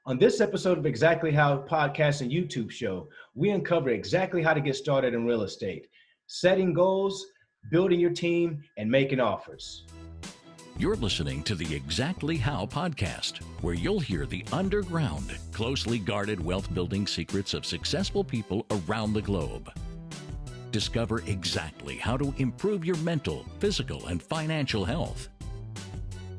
On this episode of Exactly How podcast and YouTube show, we uncover exactly how to get started in real estate, setting goals, building your team, and making offers. You're listening to the Exactly How podcast, where you'll hear the underground, closely guarded wealth building secrets of successful people around the globe. Discover exactly how to improve your mental, physical, and financial health.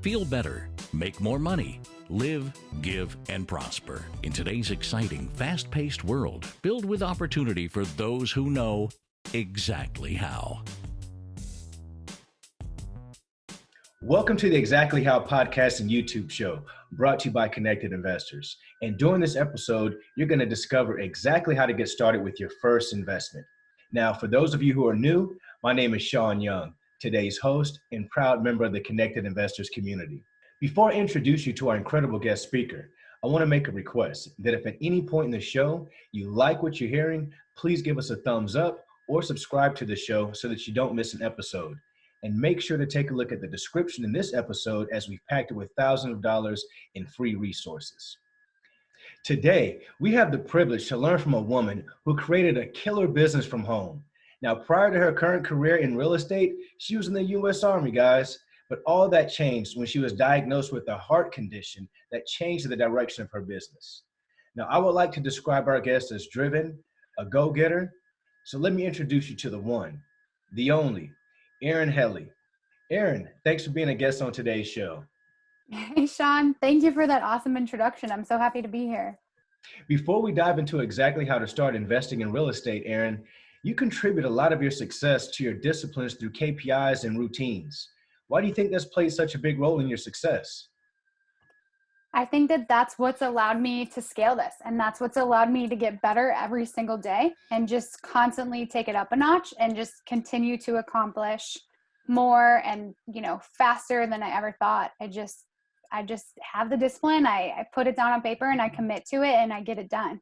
Feel better, make more money, live, give, and prosper in today's exciting, fast-paced world filled with opportunity for those who know exactly how. Welcome to the Exactly How podcast and YouTube show, brought to you by Connected Investors. And during this episode, you're going to discover exactly how to get started with your first investment. Now, for those of you who are new, my name is Sean Young, today's host and proud member of the Connected Investors community. Before I introduce you to our incredible guest speaker, I want to make a request that if at any point in the show you like what you're hearing, please give us a thumbs up or subscribe to the show so that you don't miss an episode. And make sure to take a look at the description in this episode, as we've packed it with thousands of dollars in free resources. Today, we have the privilege to learn from a woman who created a killer business from home. Now, prior to her current career in real estate, she was in the U.S. Army, guys. But all that changed when she was diagnosed with a heart condition that changed the direction of her business. Now, I would like to describe our guest as driven, a go-getter. So let me introduce you to the one, the only, Erin Helly. Erin, thanks for being a guest on today's show. Hey, Sean, thank you for that awesome introduction. I'm so happy to be here. Before we dive into exactly how to start investing in real estate, Erin, you contribute a lot of your success to your disciplines through KPIs and routines. Why do you think that's played such a big role in your success? I think that that's what's allowed me to scale this, and that's what's allowed me to get better every single day and just constantly take it up a notch and just continue to accomplish more and, faster than I ever thought. I just have the discipline. I put it down on paper and I commit to it and I get it done.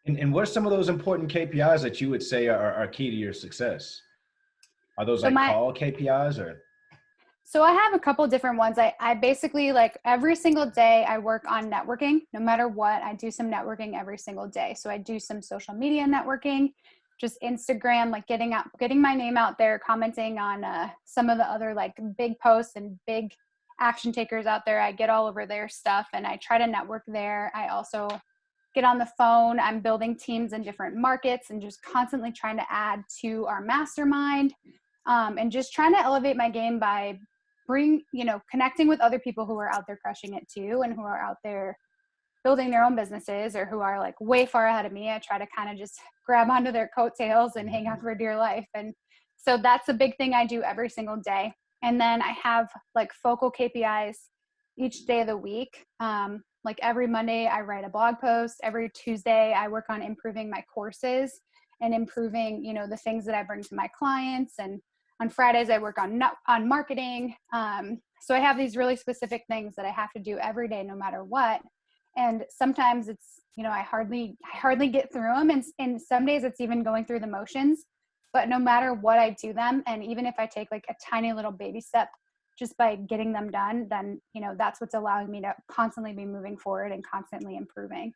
And what are some of those important KPIs that you would say are key to your success? Are those call KPIs or? So I have a couple of different ones. I basically, every single day I work on networking. No matter what, I do some networking every single day. So I do some social media networking, just Instagram, getting my name out there, commenting on some of the other big posts and big action takers out there. I get all over their stuff and I try to network there. I also get on the phone. I'm building teams in different markets and just constantly trying to add to our mastermind, and just trying to elevate my game by connecting with other people who are out there crushing it too, and who are out there building their own businesses or who are way far ahead of me. I try to kind of just grab onto their coattails and hang out for dear life. And so that's a big thing I do every single day. And then I have focal KPIs each day of the week. Every Monday I write a blog post. Every Tuesday I work on improving my courses and improving, the things that I bring to my clients. And on Fridays, I work on marketing. So I have these really specific things that I have to do every day, no matter what. And sometimes it's, I hardly get through them. And some days it's even going through the motions. But no matter what, I do them. And even if I take a tiny little baby step just by getting them done, then, that's what's allowing me to constantly be moving forward and constantly improving.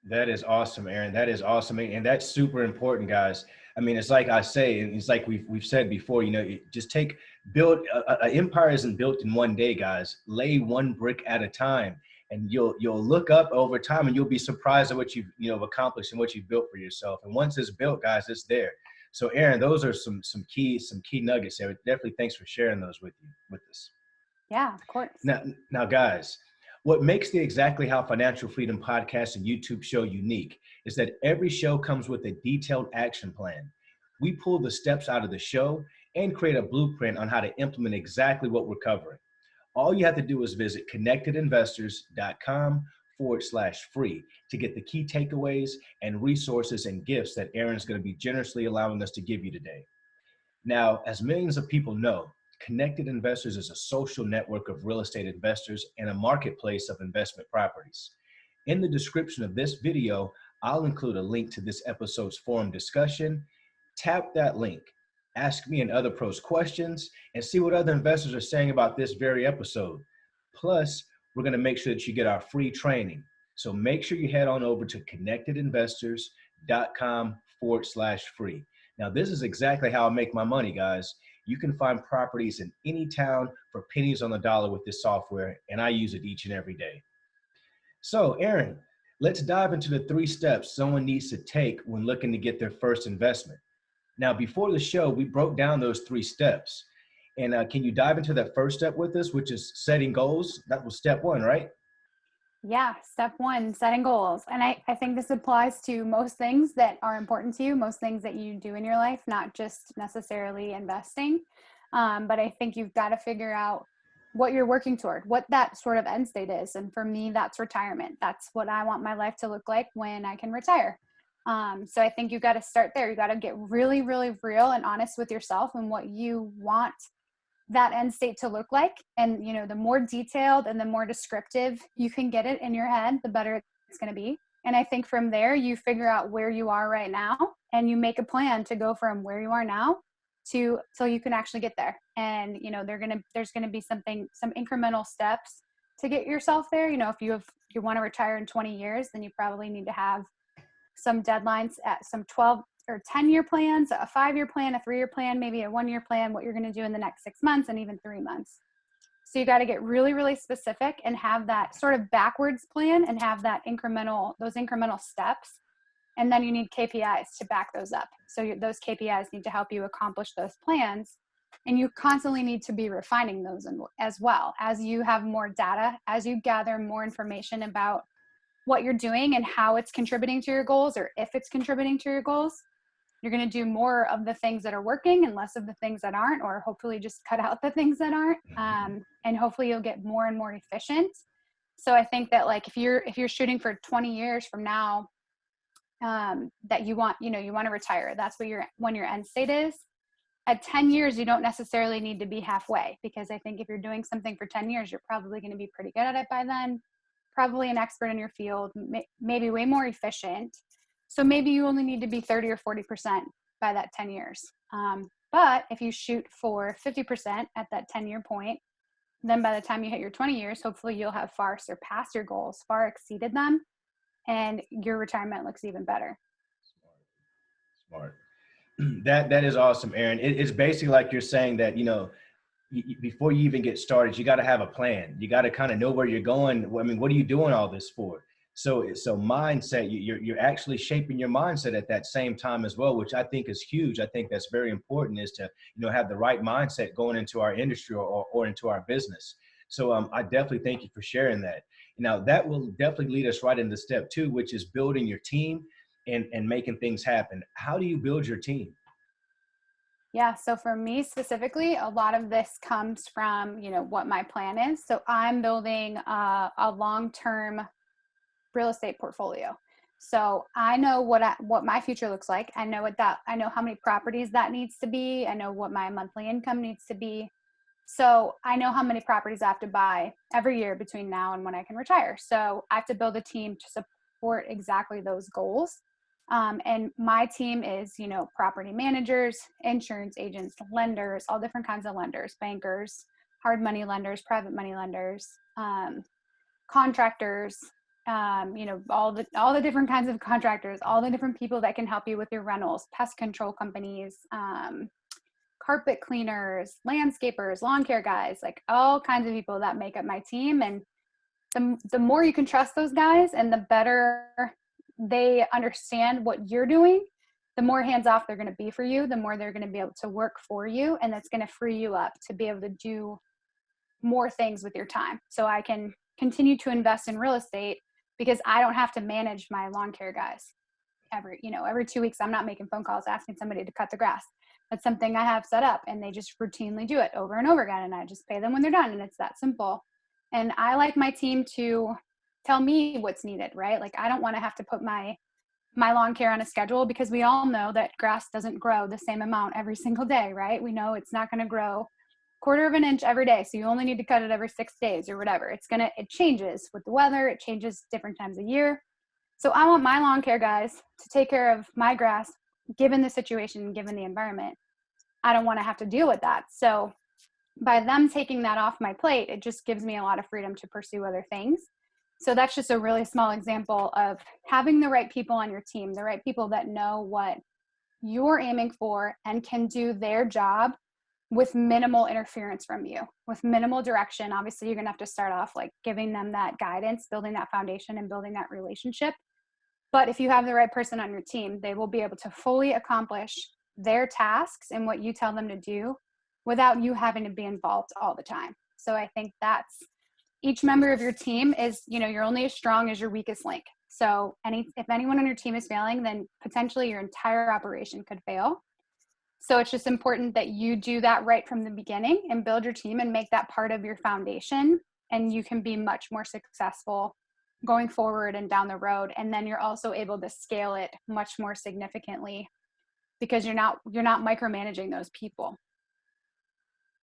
That is awesome, Erin. That is awesome. And that's super important, guys. I mean, it's like I say, and it's like we've said before, build an empire isn't built in one day, guys. Lay one brick at a time, and you'll look up over time and you'll be surprised at what you've accomplished and what you've built for yourself. And once it's built, guys, it's there. So Erin, those are some key nuggets there. Definitely thanks for sharing those with us. Yeah, of course. Now guys, what makes the Exactly How Financial Freedom podcast and YouTube show unique is that every show comes with a detailed action plan. We pull the steps out of the show and create a blueprint on how to implement exactly what we're covering. All you have to do is visit connectedinvestors.com/free to get the key takeaways and resources and gifts that Erin's going to be generously allowing us to give you today. Now, as millions of people know, Connected Investors is a social network of real estate investors and a marketplace of investment properties. In the description of this video, I'll include a link to this episode's forum discussion. Tap that link, ask me and other pros questions, and see what other investors are saying about this very episode. Plus, we're going to make sure that you get our free training. So make sure you head on over to connectedinvestors.com/free. Now, this is exactly how I make my money, guys. You can find properties in any town for pennies on the dollar with this software, and I use it each and every day. So, Aaron, let's dive into the 3 steps someone needs to take when looking to get their first investment. Now, before the show, we broke down those 3 steps. And can you dive into that first step with us, which is setting goals? That was step 1, right? Yeah, step one, setting goals. And I think this applies to most things that are important to you, most things that you do in your life, not just necessarily investing. But I think you've got to figure out what you're working toward, what that sort of end state is. And for me, that's retirement. That's what I want my life to look like when I can retire. So I think you've got to start there. You got to get really, really real and honest with yourself and what you want that end state to look like. And, you know, the more detailed and the more descriptive you can get it in your head, the better it's going to be. And I think from there, you figure out where you are right now and you make a plan to go from where you are now to so you can actually get there. And, you know, there's going to be some incremental steps to get yourself there. You know, if you want to retire in 20 years, then you probably need to have some deadlines at some 12 or 10-year plans, a 5-year plan, a 3-year plan, maybe a 1-year plan, what you're going to do in the next 6 months and even 3 months. So you got to get really, really specific and have that sort of backwards plan and have those incremental steps. And then you need KPIs to back those up. So those KPIs need to help you accomplish those plans. And you constantly need to be refining those as well as you have more data, as you gather more information about what you're doing and how it's contributing to your goals, or if it's contributing to your goals. You're going to do more of the things that are working and less of the things that aren't, or hopefully just cut out the things that aren't. And hopefully you'll get more and more efficient. So I think that, like, if you're shooting for 20 years from now, that you want to retire, that's when your end state is. At 10 years, you don't necessarily need to be halfway, because I think if you're doing something for 10 years, you're probably going to be pretty good at it by then, probably an expert in your field, maybe way more efficient. So maybe you only need to be 30 or 40% by that 10 years. But if you shoot for 50% at that 10-year point, then by the time you hit your 20 years, hopefully you'll have far surpassed your goals, far exceeded them, and your retirement looks even better. Smart. That is awesome, Aaron. It's basically like you're saying that, you know, before you even get started, you got to have a plan. You got to kind of know where you're going. I mean, what are you doing all this for? So mindset, you're actually shaping your mindset at that same time as well, which I think is huge. I think that's very important, is to, you know, have the right mindset going into our industry or into our business. So I definitely thank you for sharing that. Now, that will definitely lead us right into step 2, which is building your team and making things happen. How do you build your team? Yeah. So for me specifically, a lot of this comes from, you know, what my plan is. So I'm building a long-term real estate portfolio. So I know what my future looks like. I know I know how many properties that needs to be. I know what my monthly income needs to be. So I know how many properties I have to buy every year between now and when I can retire. So I have to build a team to support exactly those goals. And my team is, you know, property managers, insurance agents, lenders, all different kinds of lenders, bankers, hard money lenders, private money lenders, contractors, you know, all the different kinds of contractors, all the different people that can help you with your rentals, pest control companies, carpet cleaners, landscapers, lawn care guys, like all kinds of people that make up my team. And the more you can trust those guys and the better they understand what you're doing, the more hands off they're going to be for you, the more they're going to be able to work for you. And that's going to free you up to be able to do more things with your time. So I can continue to invest in real estate because I don't have to manage my lawn care guys every 2 weeks. I'm not making phone calls asking somebody to cut the grass. That's something I have set up, and they just routinely do it over and over again. And I just pay them when they're done. And it's that simple. And I like my team to tell me what's needed, right? Like, I don't want to have to put my lawn care on a schedule, because we all know that grass doesn't grow the same amount every single day, right? We know it's not going to grow 1/4 of an inch every day. So you only need to cut it every 6 days or whatever. It changes with the weather. It changes different times of year. So I want my lawn care guys to take care of my grass, given the situation, given the environment. I don't want to have to deal with that. So by them taking that off my plate, it just gives me a lot of freedom to pursue other things. So that's just a really small example of having the right people on your team, the right people that know what you're aiming for and can do their job with minimal interference from you, with minimal direction. Obviously, you're going to have to start off like giving them that guidance, building that foundation and building that relationship. But if you have the right person on your team, they will be able to fully accomplish their tasks and what you tell them to do without you having to be involved all the time. So I think that's each member of your team is, you're only as strong as your weakest link. So if anyone on your team is failing, then potentially your entire operation could fail. So it's just important that you do that right from the beginning and build your team and make that part of your foundation. And you can be much more successful going forward and down the road. And then you're also able to scale it much more significantly because you're not micromanaging those people.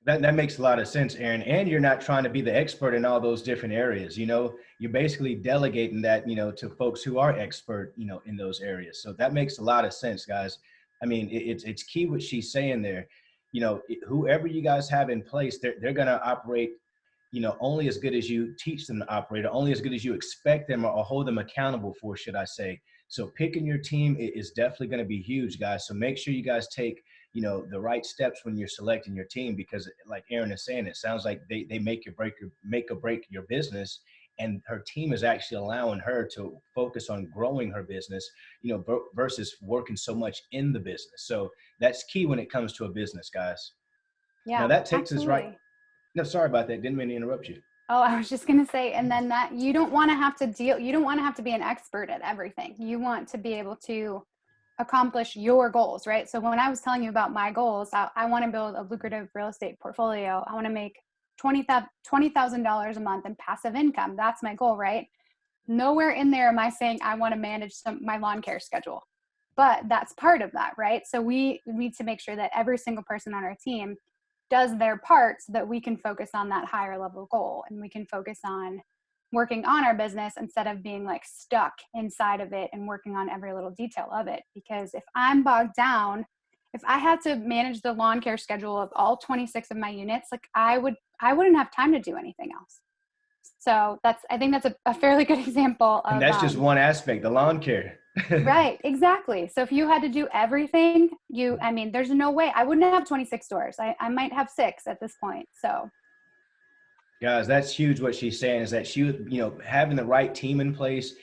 That makes a lot of sense, Aaron. And you're not trying to be the expert in all those different areas. You're basically delegating that, to folks who are expert, in those areas. So that makes a lot of sense, guys. I mean, it's key what she's saying there. Whoever you guys have in place, they're going to operate, only as good as you teach them to operate, or only as good as you expect them or hold them accountable for, should I say. So picking your team is definitely going to be huge, guys. So make sure you guys take the right steps when you're selecting your team, because like Aaron is saying, it sounds like they make or break your business, and her team is actually allowing her to focus on growing her business, versus working so much in the business. So that's key when it comes to a business, guys. Yeah, Now that takes us absolutely. right. No, sorry about that. Didn't mean to interrupt you. Oh, I was just going to say, and then that you don't want to have to be an expert at everything. You want to be able to accomplish your goals, right? So when I was telling you about my goals, I want to build a lucrative real estate portfolio. I want to make $20,000 a month in passive income. That's my goal, right? Nowhere in there am I saying I want to manage my lawn care schedule, but that's part of that, right? So we need to make sure that every single person on our team does their part so that we can focus on that higher level goal, and we can focus on working on our business instead of being like stuck inside of it and working on every little detail of it. Because if I'm bogged down, if I had to manage the lawn care schedule of all 26 of my units, like I wouldn't have time to do anything else. So I think that's a fairly good example of, And that's just one aspect, the lawn care. right, exactly. So if you had to do everything, there's no way. I wouldn't have 26 stores. I might have 6 at this point. So guys, that's huge. What she's saying is that she, having the right team in place,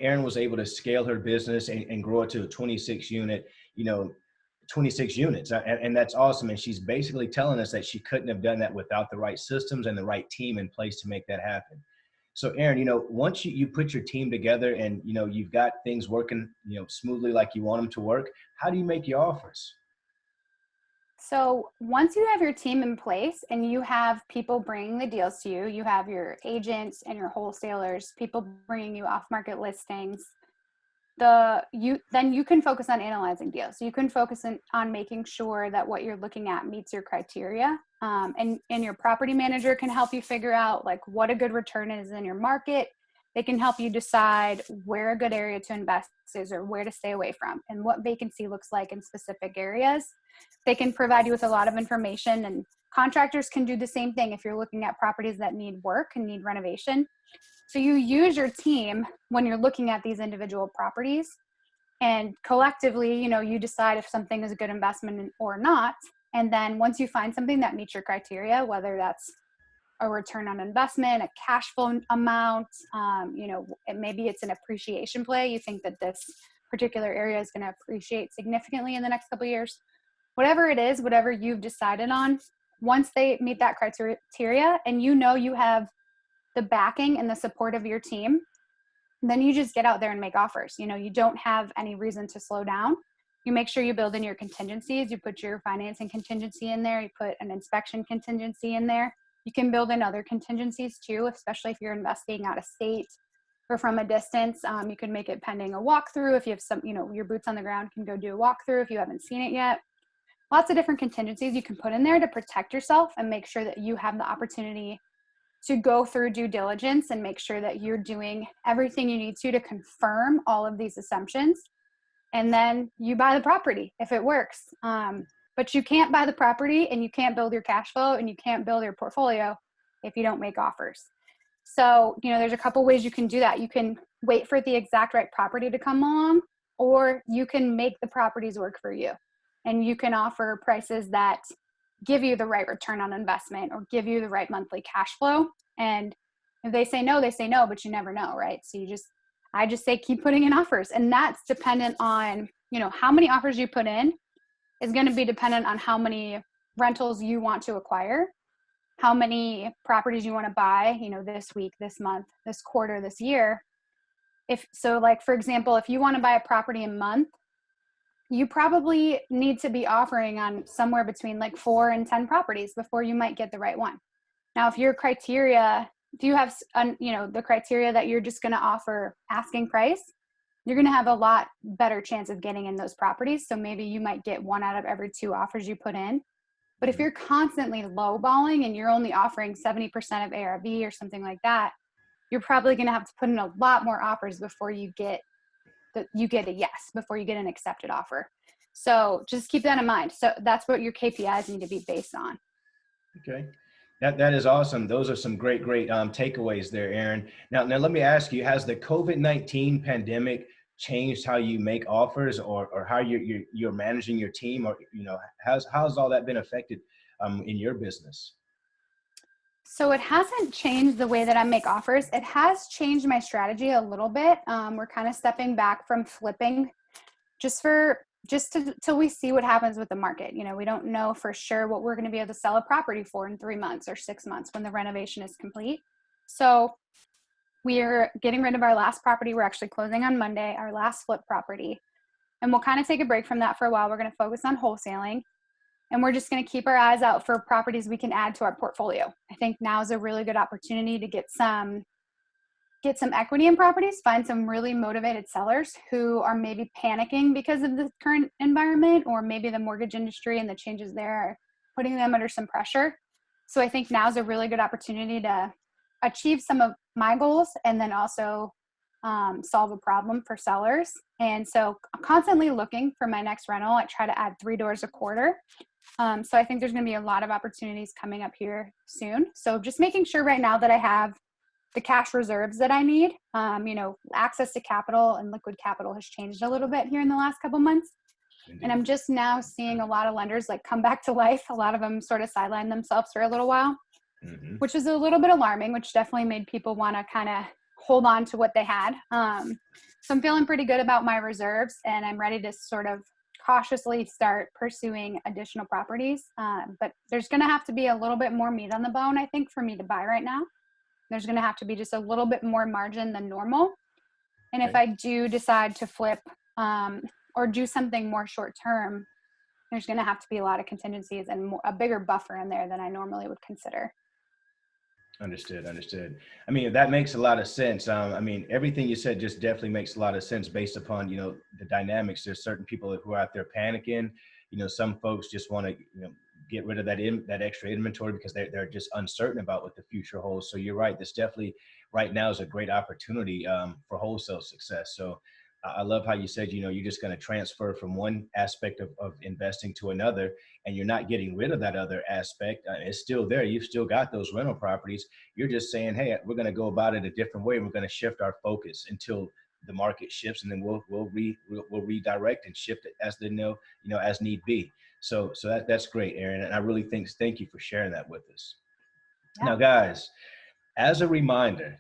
Erin was able to scale her business and grow it to a 26 unit, 26 units. And that's awesome. And she's basically telling us that she couldn't have done that without the right systems and the right team in place to make that happen. So Aaron, once you put your team together and, you've got things working, smoothly like you want them to work, how do you make your offers? So once you have your team in place and you have people bringing the deals to you, you have your agents and your wholesalers, people bringing you off-market listings, then you can focus on analyzing deals. You can focus on making sure that what you're looking at meets your criteria. And your property manager can help you figure out like what a good return is in your market. They can help you decide where a good area to invest is or where to stay away from and what vacancy looks like in specific areas. They can provide you with a lot of information, and contractors can do the same thing if you're looking at properties that need work and need renovation. So you use your team when you're looking at these individual properties, and collectively, you decide if something is a good investment or not. And then once you find something that meets your criteria, whether that's a return on investment, a cash flow amount, maybe it's an appreciation play. You think that this particular area is going to appreciate significantly in the next couple of years. Whatever it is, whatever you've decided on, once they meet that criteria and you have the backing and the support of your team, then you just get out there and make offers. You don't have any reason to slow down. You make sure you build in your contingencies. You put your financing contingency in there. You put an inspection contingency in there. You can build in other contingencies too, especially if you're investing out of state or from a distance. You can make it pending a walkthrough. If you have some, your boots on the ground, can go do a walkthrough if you haven't seen it yet. Lots of different contingencies you can put in there to protect yourself and make sure that you have the opportunity to go through due diligence and make sure that you're doing everything you need to confirm all of these assumptions. And then you buy the property if it works. But you can't buy the property and you can't build your cash flow and you can't build your portfolio if you don't make offers. So, there's a couple ways you can do that. You can wait for the exact right property to come along, or you can make the properties work for you. And you can offer prices that give you the right return on investment or give you the right monthly cash flow. And if they say no, but you never know, right? So I just say keep putting in offers. And that's dependent on, how many offers you put in is going to be dependent on how many rentals you want to acquire, how many properties you want to buy, this week, this month, this quarter, this year. Like, for example, if you want to buy a property a month, you probably need to be offering on somewhere between like 4 and 10 properties before you might get the right one. Now, if you have, the criteria that you're just going to offer asking price, you're going to have a lot better chance of getting in those properties. So maybe you might get 1 out of every 2 offers you put in. But if you're constantly lowballing and you're only offering 70% of ARV or something like that, you're probably going to have to put in a lot more offers before you get a yes, before you get an accepted offer. So just keep that in mind. So that's what your KPIs need to be based on. Okay. That is awesome. Those are some great takeaways there, Aaron. Now let me ask you, has the COVID-19 pandemic changed how you make offers or how you're managing your team, or how's all that been affected in your business? So it hasn't changed the way that I make offers. It has changed my strategy a little bit. We're kind of stepping back from flipping till we see what happens with the market. We don't know for sure what we're going to be able to sell a property for in 3 months or 6 months when the renovation is complete. So we're getting rid of our last property. We're actually closing on Monday, our last flip property. And we'll kind of take a break from that for a while. We're going to focus on wholesaling. And we're just going to keep our eyes out for properties we can add to our portfolio. I think now is a really good opportunity to get some equity in properties, find some really motivated sellers who are maybe panicking because of the current environment, or maybe the mortgage industry and the changes there are putting them under some pressure. So I think now is a really good opportunity to achieve some of my goals and then also solve a problem for sellers. And so I'm constantly looking for my next rental. I try to add 3 doors a quarter. So I think there's going to be a lot of opportunities coming up here soon. So just making sure right now that I have the cash reserves that I need. Access to capital and liquid capital has changed a little bit here in the last couple months. Indeed. And I'm just now seeing a lot of lenders like come back to life. A lot of them sort of sideline themselves for a little while, which is a little bit alarming, which definitely made people want to kind of hold on to what they had. So I'm feeling pretty good about my reserves, and I'm ready to sort of cautiously start pursuing additional properties. But there's going to have to be a little bit more meat on the bone, I think, for me to buy right now. There's going to have to be just a little bit more margin than normal. And if I do decide to flip or do something more short term, there's going to have to be a lot of contingencies and a bigger buffer in there than I normally would consider. Understood. I mean, that makes a lot of sense. Everything you said just definitely makes a lot of sense based upon, the dynamics. There's certain people who are out there panicking. Some folks just want to, get rid of that extra inventory because they're just uncertain about what the future holds. So you're right. This definitely right now is a great opportunity for wholesale success. So I love how you said, you're just going to transfer from one aspect of investing to another, and you're not getting rid of that other aspect. It's still there. You've still got those rental properties. You're just saying, hey, we're going to go about it a different way. We're going to shift our focus until the market shifts, and then we'll redirect and shift it as as need be. So that's great, Aaron. And I really thank you for sharing that with us. Yeah. Now, guys, as a reminder,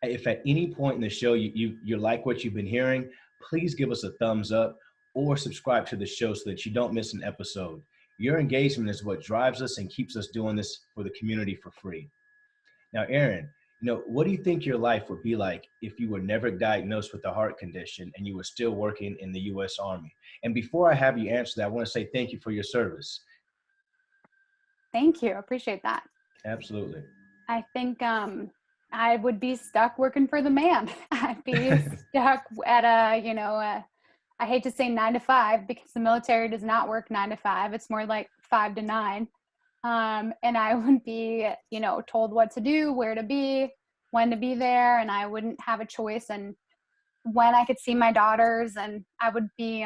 if at any point in the show you like what you've been hearing, please give us a thumbs up or subscribe to the show so that you don't miss an episode. Your engagement is what drives us and keeps us doing this for the community for free. Now, Aaron, what do you think your life would be like if you were never diagnosed with a heart condition and you were still working in the U.S. Army? And before I have you answer that, I want to say thank you for your service. Thank you. I appreciate that. Absolutely. I think I would be stuck working for the man. I'd be stuck at I hate to say 9 to 5 because the military does not work 9 to 5. It's more like 5 to 9. And I would be, told what to do, where to be, when to be there, and I wouldn't have a choice and when I could see my daughters, and I would be,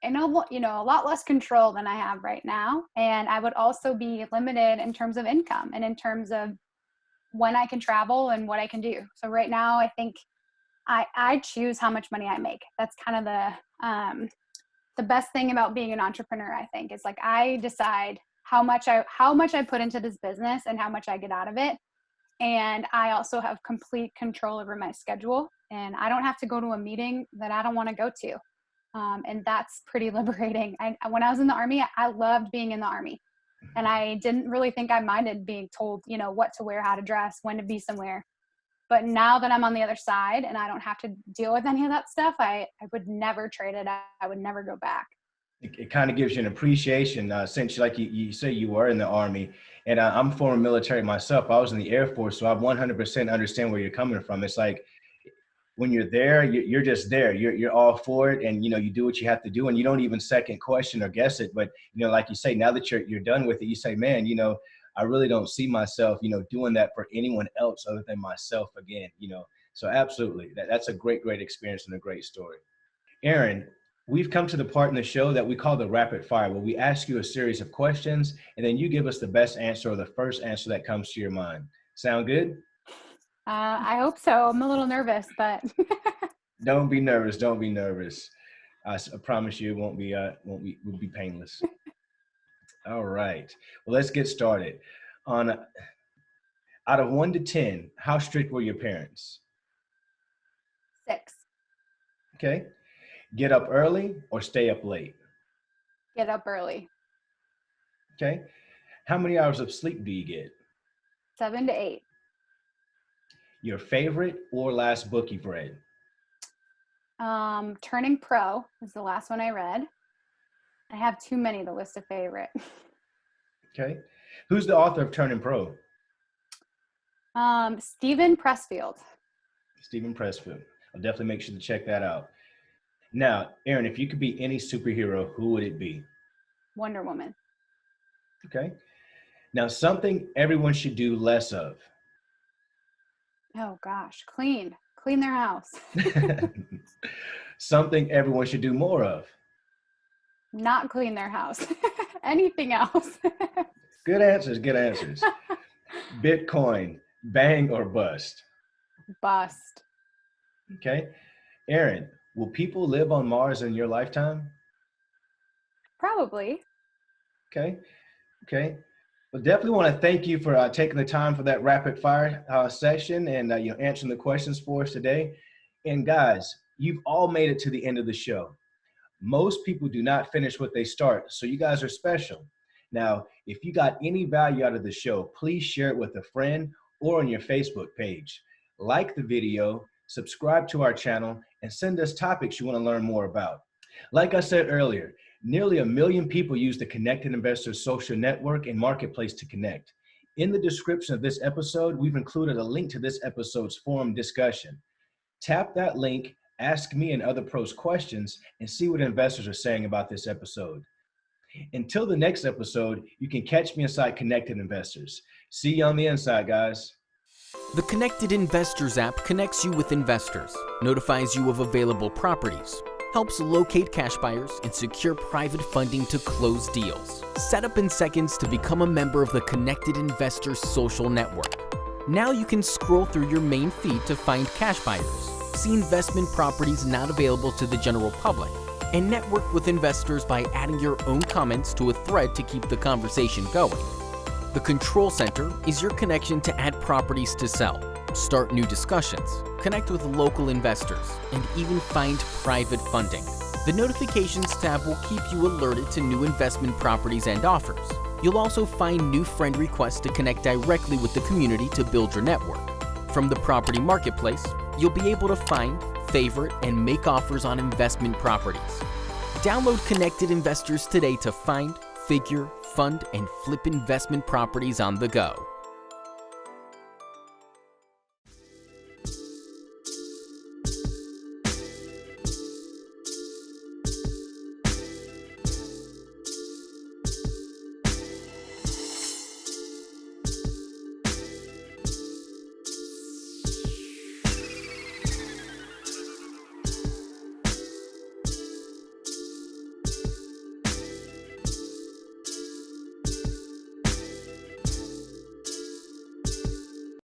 in a lot less control than I have right now. And I would also be limited in terms of income and in terms of, when I can travel and what I can do. So right now, I think I choose how much money I make. That's kind of the best thing about being an entrepreneur, I think, is like I decide how much I put into this business and how much I get out of it. And I also have complete control over my schedule, and I don't have to go to a meeting that I don't want to go to. And that's pretty liberating. When I was in the Army, I loved being in the Army, and I didn't really think I minded being told, what to wear, how to dress, when to be somewhere. But now that I'm on the other side and I don't have to deal with any of that stuff, I would never trade it. I would never go back. It kind of gives you an appreciation since like you say you were in the Army, and I'm former military myself. I was in the Air Force, so I 100% understand where you're coming from. It's like when you're there, you're just there. You're all for it, and you do what you have to do, and you don't even second question or guess it. But like you say, now that you're done with it, you say, man, I really don't see myself, doing that for anyone else other than myself again. So absolutely, that's a great experience and a great story. Aaron, we've come to the part in the show that we call the rapid fire, where we ask you a series of questions and then you give us the best answer or the first answer that comes to your mind. Sound good? I hope so. I'm a little nervous, but Don't be nervous. Don't be nervous. I promise you it won't be painless. All right. Well, let's get started. Out of 1 to 10, how strict were your parents? 6. Okay. Get up early or stay up late? Get up early. Okay. How many hours of sleep do you get? 7 to 8. Your favorite or last book you've read? Turning Pro is the last one I read. I have too many to list a favorite. Okay. Who's the author of Turning Pro? Stephen Pressfield. Stephen Pressfield. I'll definitely make sure to check that out. Now, Aaron, if you could be any superhero, who would it be? Wonder Woman. Okay. Now, something everyone should do less of. Oh gosh, clean their house. Something everyone should do more of. Not clean their house. Anything else. Good answers. Bitcoin, bang or bust? Bust. Okay. Aaron, will people live on Mars in your lifetime? Probably. Okay. Well, definitely want to thank you for taking the time for that rapid fire session and answering the questions for us today. And guys, you've all made it to the end of the show. Most people do not finish what they start, so you guys are special. Now, if you got any value out of the show, please share it with a friend or on your Facebook page. Like the video, subscribe to our channel, and send us topics you want to learn more about. Like I said earlier, nearly 1 million people use the Connected Investors social network and marketplace to connect. In the description of this episode, we've included a link to this episode's forum discussion. Tap that link, ask me and other pros questions, and see what investors are saying about this episode. Until the next episode, you can catch me inside Connected Investors. See you on the inside, guys. The Connected Investors app connects you with investors, notifies you of available properties, helps locate cash buyers, and secure private funding to close deals. Set up in seconds to become a member of the Connected Investors social network. Now you can scroll through your main feed to find cash buyers, see investment properties not available to the general public, and network with investors by adding your own comments to a thread to keep the conversation going. The Control Center is your connection to add properties to sell, start new discussions, connect with local investors, and even find private funding. The Notifications tab will keep you alerted to new investment properties and offers. You'll also find new friend requests to connect directly with the community to build your network. From the property marketplace, you'll be able to find, favorite, and make offers on investment properties. Download Connected Investors today to find, figure, fund, and flip investment properties on the go.